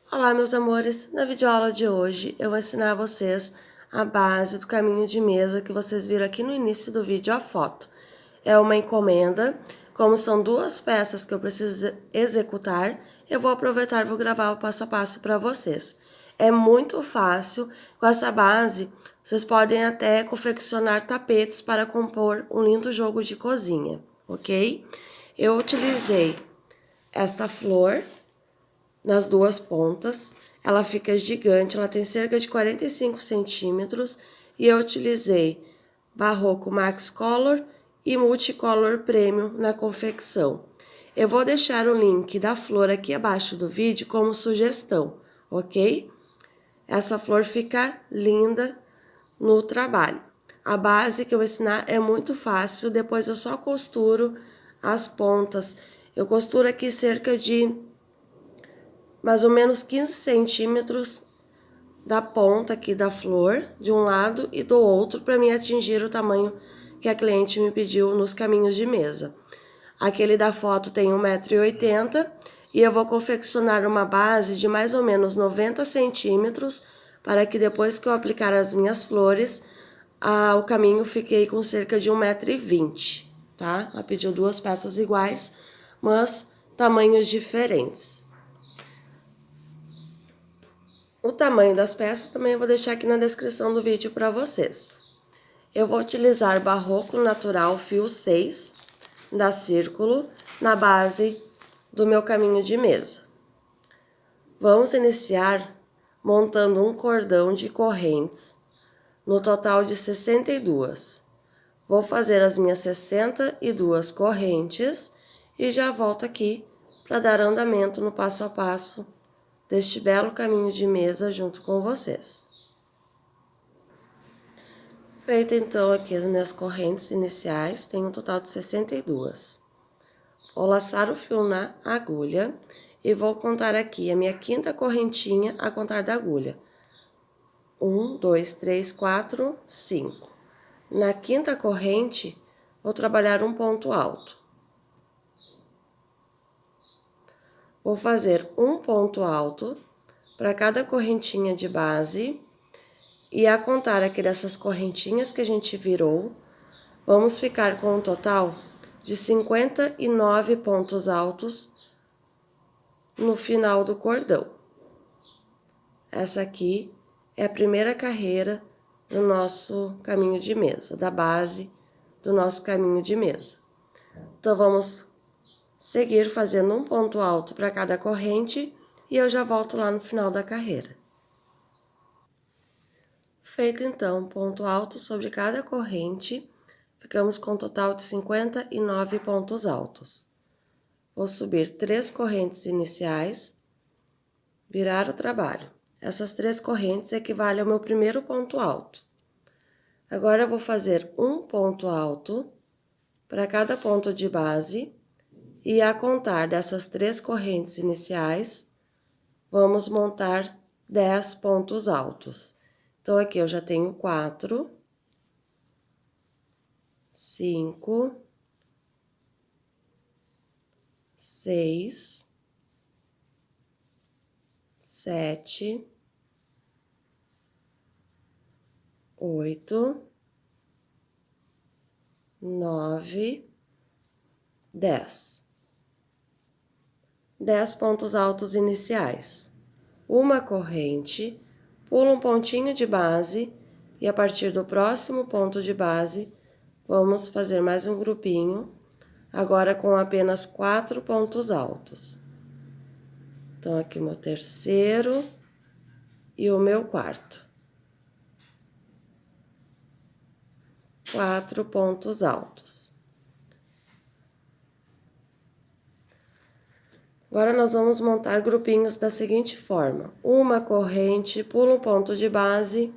Olá, meus amores! Na videoaula de hoje eu vou ensinar a vocês a base do caminho de mesa que vocês viram aqui no início do vídeo a foto. É uma encomenda, como são duas peças que eu preciso executar, eu vou aproveitar e vou gravar o passo a passo para vocês. É muito fácil, com essa base vocês podem até confeccionar tapetes para compor um lindo jogo de cozinha, ok? Eu utilizei esta flor nas duas pontas, ela fica gigante, ela tem cerca de 45 centímetros e eu utilizei Barroco Max Color e Multicolor Premium na confecção. Eu vou deixar o link da flor aqui abaixo do vídeo como sugestão, ok? Essa flor fica linda no trabalho. A base que eu vou ensinar é muito fácil, depois eu só costuro as pontas. Eu costuro aqui cerca de mais ou menos 15 centímetros da ponta aqui da flor, de um lado e do outro, para mim atingir o tamanho que a cliente me pediu nos caminhos de mesa. Aquele da foto tem 1,80 m e eu vou confeccionar uma base de mais ou menos 90 centímetros, para que depois que eu aplicar as minhas flores, o caminho fiquei com cerca de 1,20 m, tá? Ela pediu duas peças iguais, mas tamanhos diferentes. O tamanho das peças também eu vou deixar aqui na descrição do vídeo para vocês. Eu vou utilizar Barroco Natural Fio 6 da Círculo na base do meu caminho de mesa. Vamos iniciar montando um cordão de correntes, no total de 62. Vou fazer as minhas 62 correntes e já volto aqui para dar andamento no passo a passo deste belo caminho de mesa junto com vocês. Feito então aqui as minhas correntes iniciais, tenho um total de 62. Vou laçar o fio na agulha e vou contar aqui a minha quinta correntinha a contar da agulha. 1, 2, 3, 4, 5. Na quinta corrente, vou trabalhar um ponto alto. Vou fazer um ponto alto para cada correntinha de base e a contar aqui dessas correntinhas que a gente virou, vamos ficar com um total de 59 pontos altos no final do cordão. Essa aqui é a primeira carreira do nosso caminho de mesa, da base do nosso caminho de mesa. Então, vamos seguir fazendo um ponto alto para cada corrente e eu já volto lá no final da carreira. Feito então ponto alto sobre cada corrente, ficamos com um total de 59 pontos altos. Vou subir 3 correntes iniciais, virar o trabalho. Essas 3 correntes equivalem ao meu primeiro ponto alto. Agora eu vou fazer um ponto alto para cada ponto de base. E a contar dessas 3 correntes iniciais, vamos montar 10 pontos altos. Então, aqui eu já tenho 4, 5, 6, 7, 8, 9, 10. 10 pontos altos iniciais. Uma corrente, pula um pontinho de base e a partir do próximo ponto de base, vamos fazer mais um grupinho, agora com apenas 4 pontos altos. Então, aqui o meu terceiro e o meu quarto. 4 pontos altos. Agora, nós vamos montar grupinhos da seguinte forma. Uma corrente, pula um ponto de base,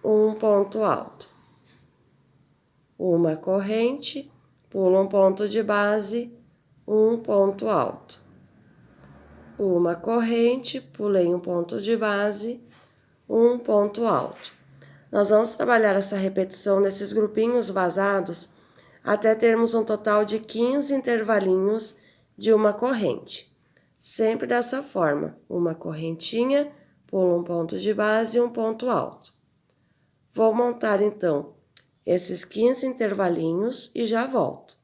um ponto alto. Uma corrente, pula um ponto de base, um ponto alto. Uma corrente, pulei um ponto de base, um ponto alto. Nós vamos trabalhar essa repetição nesses grupinhos vazados até termos um total de 15 intervalinhos de uma corrente. sempre dessa forma, uma correntinha, pulo um ponto de base e um ponto alto. Vou montar, então, esses 15 intervalinhos e já volto.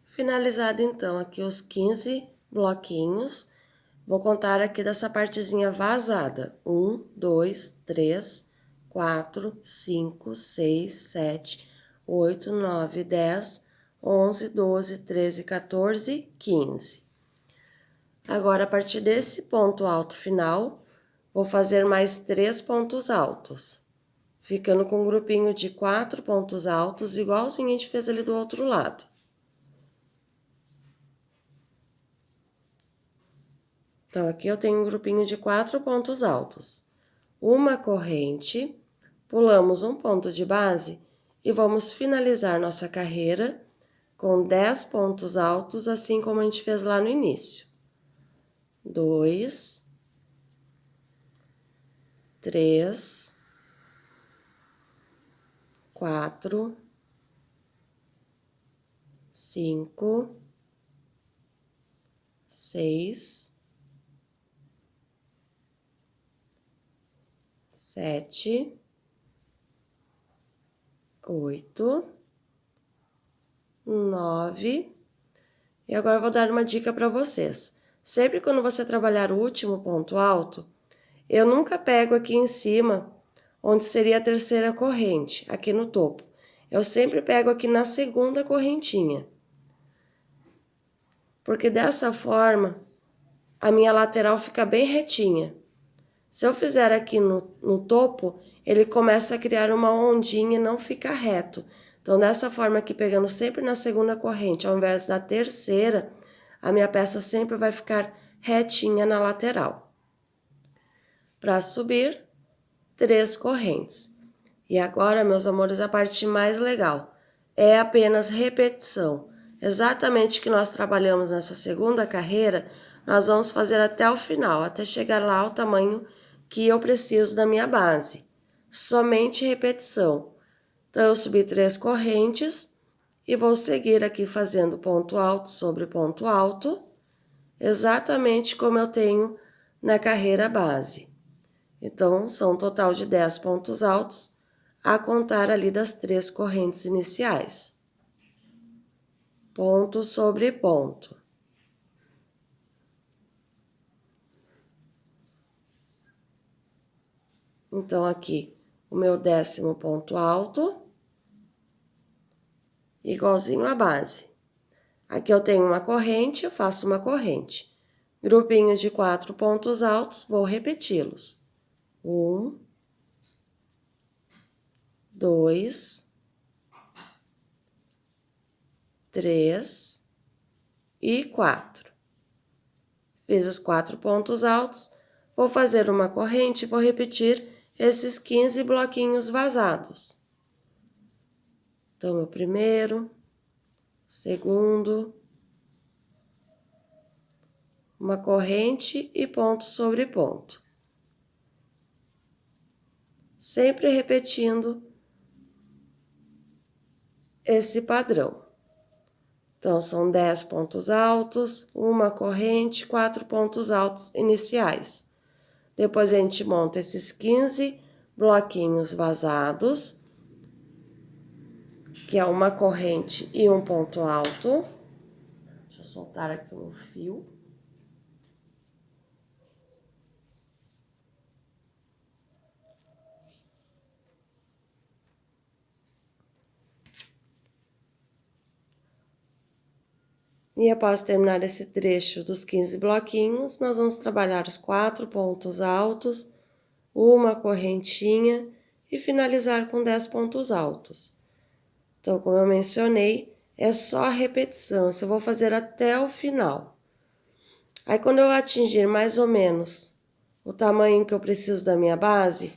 Finalizado, então, aqui os 15 bloquinhos, vou contar aqui dessa partezinha vazada. 1, 2, 3, 4, 5, 6, 7, 8, 9, 10, 11, 12, 13, 14, 15. Agora, a partir desse ponto alto final, vou fazer mais 3 pontos altos, ficando com um grupinho de 4 pontos altos, igualzinho a gente fez ali do outro lado. Então, aqui eu tenho um grupinho de 4 pontos altos. Uma corrente, pulamos um ponto de base e vamos finalizar nossa carreira com 10 pontos altos, assim como a gente fez lá no início. 2, 3, 4, 5, 6, 7, 8, 9. E agora eu vou dar uma dica para vocês. Sempre quando você trabalhar o último ponto alto, eu nunca pego aqui em cima, onde seria a terceira corrente, aqui no topo. Eu sempre pego aqui na segunda correntinha. Porque dessa forma, a minha lateral fica bem retinha. Se eu fizer aqui no topo, ele começa a criar uma ondinha e não fica reto. Então, dessa forma aqui, pegando sempre na segunda corrente, ao invés da terceira, a minha peça sempre vai ficar retinha na lateral. Para subir, 3 correntes. E agora, meus amores, a parte mais legal é apenas repetição. Exatamente o que nós trabalhamos nessa segunda carreira, nós vamos fazer até o final, até chegar lá ao tamanho que eu preciso da minha base. Somente repetição. Então, eu subi 3 correntes e vou seguir aqui fazendo ponto alto sobre ponto alto, exatamente como eu tenho na carreira base. Então, são um total de 10 pontos altos, a contar ali das 3 correntes iniciais. Ponto sobre ponto. Então, aqui, o meu 10º ponto alto, igualzinho à base. Aqui eu tenho uma corrente, eu faço uma corrente. Grupinho de 4 pontos altos, vou repeti-los. 1, 2, 3 e 4. Fiz os 4 pontos altos, vou fazer uma corrente e vou repetir esses 15 bloquinhos vazados. Então, meu primeiro, segundo, uma corrente e ponto sobre ponto. Sempre repetindo esse padrão. Então, são 10 pontos altos, uma corrente, 4 pontos altos iniciais. Depois, a gente monta esses 15 bloquinhos vazados, que é uma corrente e um ponto alto. Deixa eu soltar aqui o fio. E após terminar esse trecho dos 15 bloquinhos, nós vamos trabalhar os 4 pontos altos, uma correntinha e finalizar com 10 pontos altos. Então, como eu mencionei, é só repetição, isso eu vou fazer até o final. Aí, quando eu atingir mais ou menos o tamanho que eu preciso da minha base,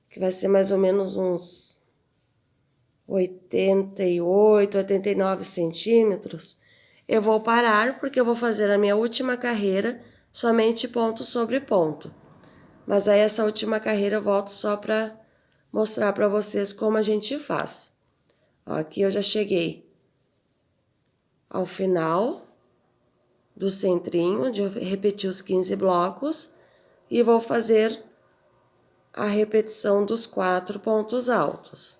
que vai ser mais ou menos uns 88, 89 centímetros, eu vou parar porque eu vou fazer a minha última carreira somente ponto sobre ponto. Mas aí essa última carreira eu volto só para mostrar para vocês como a gente faz. Ó, aqui eu já cheguei ao final. do centrinho, de repetir os 15 blocos, e vou fazer a repetição dos 4 pontos altos.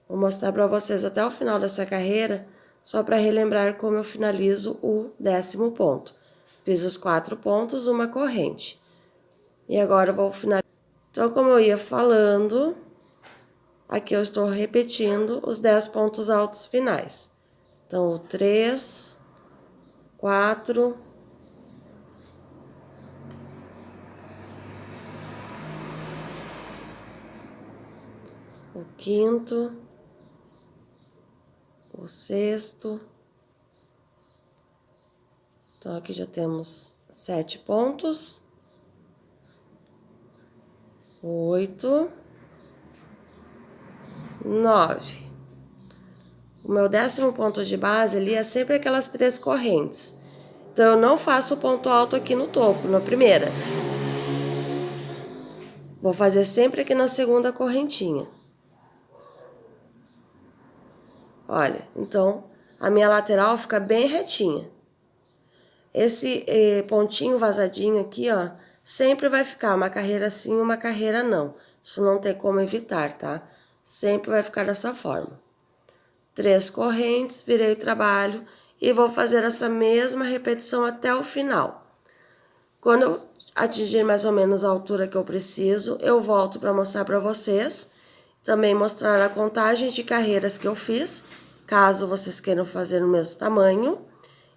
Vou mostrar para vocês até o final dessa carreira, só para relembrar como eu finalizo o 10º ponto. Fiz os 4 pontos, uma corrente. E agora eu vou finalizar. Então, como eu ia falando, aqui eu estou repetindo os 10 pontos altos finais. Então, o 3, 4, o 5º, o 6º. Então, aqui já temos 7 pontos. 8, 9. O meu 10º ponto de base ali é sempre aquelas 3 correntes. Então, eu não faço ponto alto aqui no topo, na primeira. Vou fazer sempre aqui na segunda correntinha. Olha, então, a minha lateral fica bem retinha. Esse pontinho vazadinho aqui, ó, sempre vai ficar uma carreira sim, uma carreira não. Isso não tem como evitar, tá? Sempre vai ficar dessa forma. 3 correntes, virei o trabalho e vou fazer essa mesma repetição até o final. Quando eu atingir mais ou menos a altura que eu preciso, eu volto para mostrar para vocês. Também mostrar a contagem de carreiras que eu fiz, caso vocês queiram fazer no mesmo tamanho.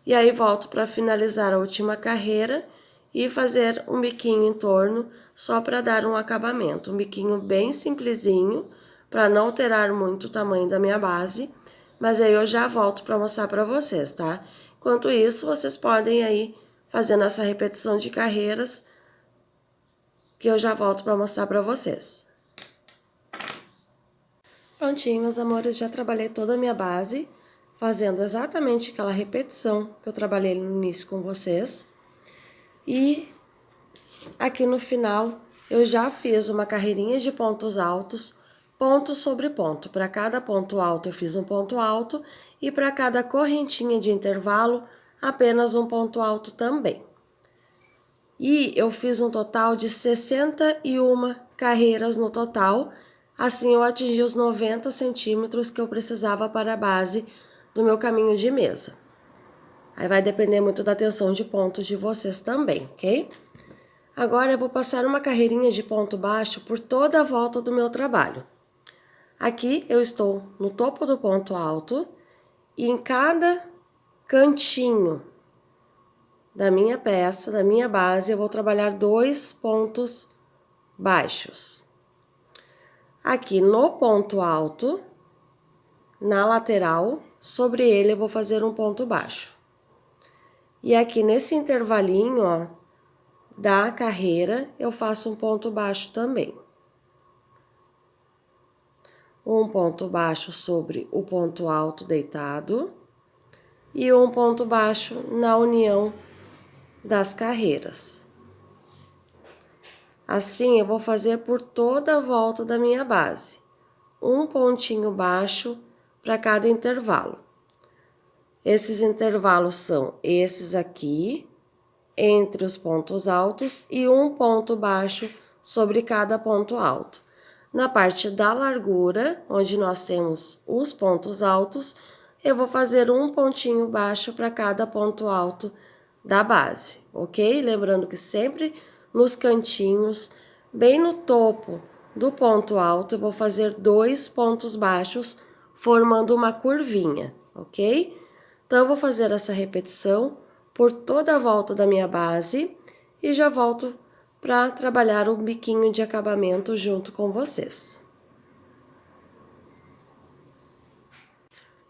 E aí volto para finalizar a última carreira e fazer um biquinho em torno, só para dar um acabamento. Um biquinho bem simplesinho, para não alterar muito o tamanho da minha base. Mas aí eu já volto para mostrar para vocês, tá? Enquanto isso, vocês podem aí fazendo essa repetição de carreiras, que eu já volto para mostrar para vocês. Prontinho, meus amores, já trabalhei toda a minha base, fazendo exatamente aquela repetição que eu trabalhei no início com vocês. E aqui no final, eu já fiz uma carreirinha de pontos altos, ponto sobre ponto. Para cada ponto alto, eu fiz um ponto alto, e para cada correntinha de intervalo, apenas um ponto alto também. E eu fiz um total de 61 carreiras no total. Assim eu atingi os 90 centímetros que eu precisava para a base do meu caminho de mesa. Aí vai depender muito da tensão de pontos de vocês também, ok? Agora eu vou passar uma carreirinha de ponto baixo por toda a volta do meu trabalho. Aqui eu estou no topo do ponto alto e em cada cantinho da minha peça, da minha base, eu vou trabalhar 2 pontos baixos. Aqui no ponto alto, na lateral, sobre ele eu vou fazer um ponto baixo. E aqui nesse intervalinho, ó, da carreira, eu faço um ponto baixo também. Um ponto baixo sobre o ponto alto deitado e um ponto baixo na união das carreiras. Assim, eu vou fazer por toda a volta da minha base. Um pontinho baixo para cada intervalo. Esses intervalos são esses aqui, entre os pontos altos, e um ponto baixo sobre cada ponto alto. Na parte da largura, onde nós temos os pontos altos, eu vou fazer um pontinho baixo para cada ponto alto da base, ok? Lembrando que sempre nos cantinhos, bem no topo do ponto alto, eu vou fazer 2 pontos baixos, formando uma curvinha, ok? Então, eu vou fazer essa repetição por toda a volta da minha base e já volto para trabalhar um biquinho de acabamento junto com vocês.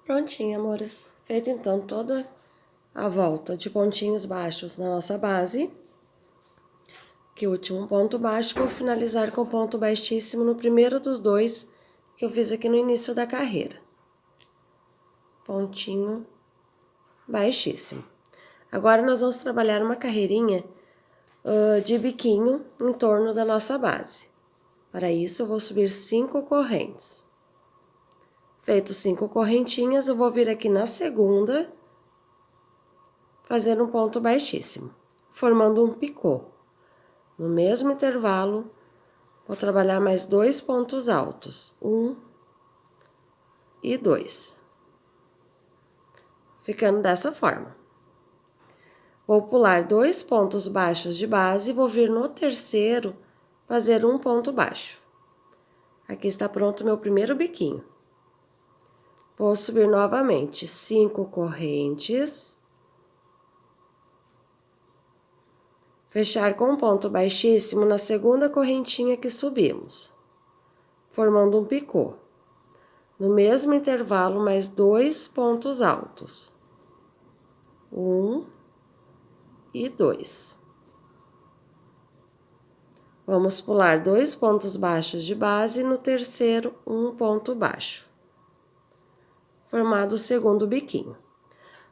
Prontinho, amores. Feita então toda a volta de pontinhos baixos na nossa base. Que o último ponto baixo, vou finalizar com ponto baixíssimo no primeiro dos 2 que eu fiz aqui no início da carreira. Pontinho baixíssimo. Agora, nós vamos trabalhar uma carreirinha de biquinho em torno da nossa base. Para isso, eu vou subir 5 correntes. Feito 5 correntinhas, eu vou vir aqui na segunda fazer um ponto baixíssimo, formando um picô. No mesmo intervalo, vou trabalhar mais 2 pontos altos, 1 e 2, ficando dessa forma. Vou pular 2 pontos baixos de base e vou vir no terceiro fazer um ponto baixo. Aqui está pronto meu primeiro biquinho. Vou subir novamente 5 correntes. Fechar com um ponto baixíssimo na segunda correntinha que subimos, formando um picô. No mesmo intervalo, mais 2 pontos altos. 1 e 2. Vamos pular 2 pontos baixos de base e no terceiro, um ponto baixo. Formado o segundo biquinho.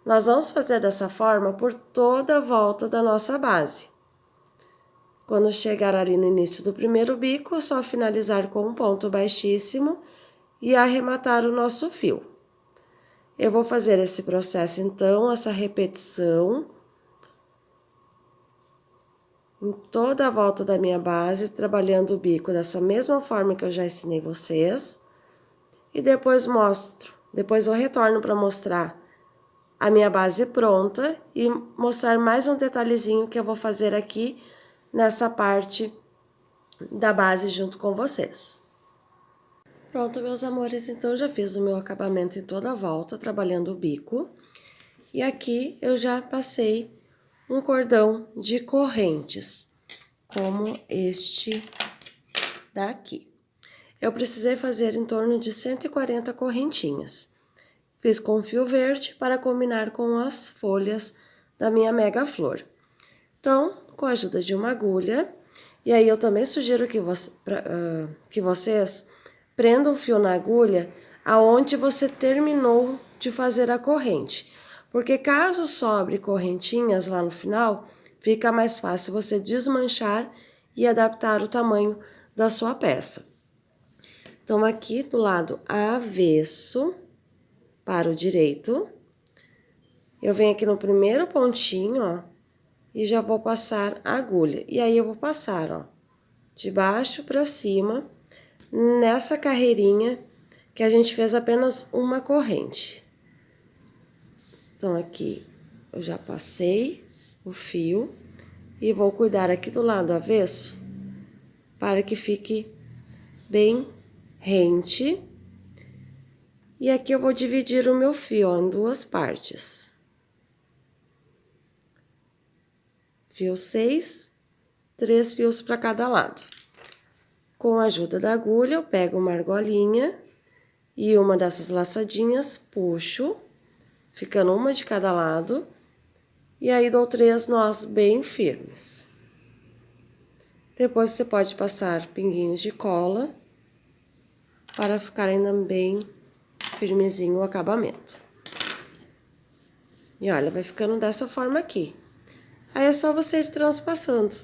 Nós vamos fazer dessa forma por toda a volta da nossa base. Quando chegar ali no início do primeiro bico, é só finalizar com um ponto baixíssimo e arrematar o nosso fio. Eu vou fazer esse processo então, essa repetição, em toda a volta da minha base, trabalhando o bico dessa mesma forma que eu já ensinei vocês. E depois eu retorno para mostrar a minha base pronta e mostrar mais um detalhezinho que eu vou fazer aqui nessa parte da base junto com vocês. Pronto, meus amores, então já fiz o meu acabamento em toda a volta, trabalhando o bico. E aqui eu já passei um cordão de correntes, como este daqui. Eu precisei fazer em torno de 140 correntinhas. Fiz com fio verde para combinar com as folhas da minha mega flor. Então, com a ajuda de uma agulha, e aí eu também sugiro que vocês prendam o fio na agulha aonde você terminou de fazer a corrente. Porque caso sobre correntinhas lá no final, fica mais fácil você desmanchar e adaptar o tamanho da sua peça. Então, aqui do lado avesso para o direito, eu venho aqui no primeiro pontinho, ó, e já vou passar a agulha. E aí, eu vou passar, ó, de baixo para cima, nessa carreirinha que a gente fez apenas uma corrente. Então, aqui eu já passei o fio e vou cuidar aqui do lado avesso para que fique bem rente. E aqui eu vou dividir o meu fio, ó, em 2 partes. Fio 6, 3 fios para cada lado. Com a ajuda da agulha, eu pego uma argolinha e uma dessas laçadinhas, puxo, ficando uma de cada lado, e aí dou 3 nós bem firmes. Depois você pode passar pinguinhos de cola para ficar ainda bem firmezinho o acabamento. E olha, vai ficando dessa forma aqui. Aí é só você ir transpassando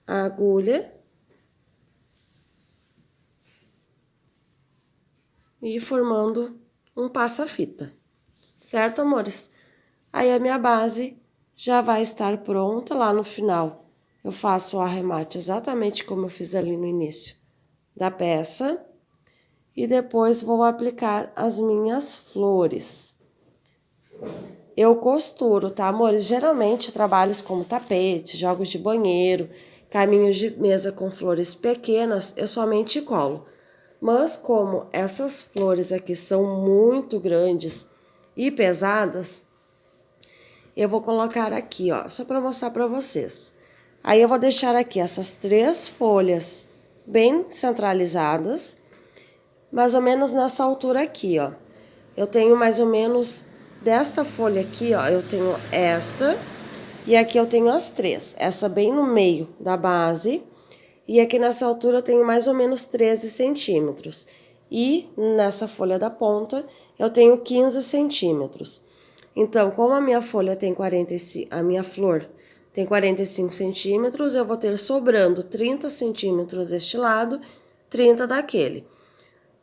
a agulha e ir formando um passa-fita. Certo, amores? Aí a minha base já vai estar pronta. Lá no final eu faço o arremate exatamente como eu fiz ali no início da peça. E depois vou aplicar as minhas flores. Eu costuro, tá, amores? Geralmente trabalhos como tapete, jogos de banheiro, caminhos de mesa com flores pequenas, eu somente colo. Mas como essas flores aqui são muito grandes e pesadas, eu vou colocar aqui, ó, só para mostrar para vocês. Aí eu vou deixar aqui essas 3 folhas bem centralizadas, mais ou menos nessa altura aqui, ó. Eu tenho mais ou menos desta folha aqui, ó, eu tenho esta, e aqui eu tenho as 3. Essa bem no meio da base, e aqui nessa altura eu tenho mais ou menos 13 centímetros. E nessa folha da ponta eu tenho 15 centímetros. Então, como a minha folha tem 45, a minha flor tem 45 centímetros, eu vou ter sobrando 30 centímetros deste lado, 30 daquele.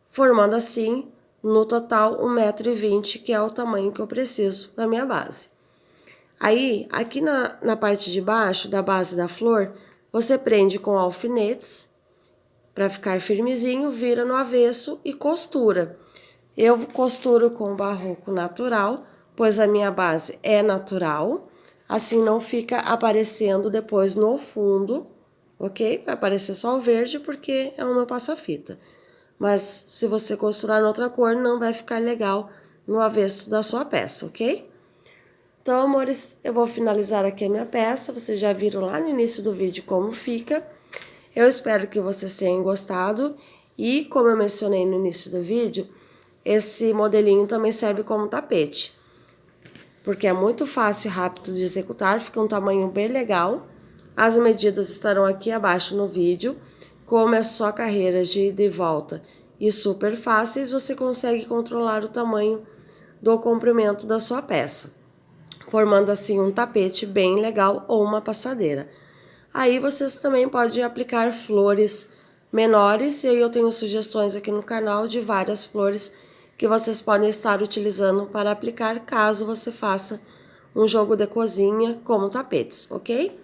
Formando assim, no total, 1,20 m, que é o tamanho que eu preciso para minha base. Aí, aqui na parte de baixo da base da flor, você prende com alfinetes para ficar firmezinho, vira no avesso e costura. Eu costuro com barroco natural, pois a minha base é natural, assim não fica aparecendo depois no fundo, ok? Vai aparecer só o verde porque é uma passa-fita. Mas se você costurar em outra cor, não vai ficar legal no avesso da sua peça, ok? Então, amores, eu vou finalizar aqui a minha peça. Vocês já viram lá no início do vídeo como fica. Eu espero que vocês tenham gostado. E, como eu mencionei no início do vídeo, esse modelinho também serve como tapete. Porque é muito fácil e rápido de executar, fica um tamanho bem legal. As medidas estarão aqui abaixo no vídeo. Como é só carreiras de ida e volta e super fáceis, você consegue controlar o tamanho do comprimento da sua peça, formando assim um tapete bem legal ou uma passadeira. Aí vocês também podem aplicar flores menores, e aí eu tenho sugestões aqui no canal de várias flores que vocês podem estar utilizando para aplicar caso você faça um jogo de cozinha como tapetes, ok?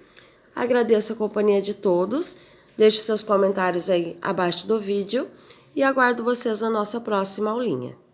Agradeço a companhia de todos, deixe seus comentários aí abaixo do vídeo e aguardo vocês na nossa próxima aulinha.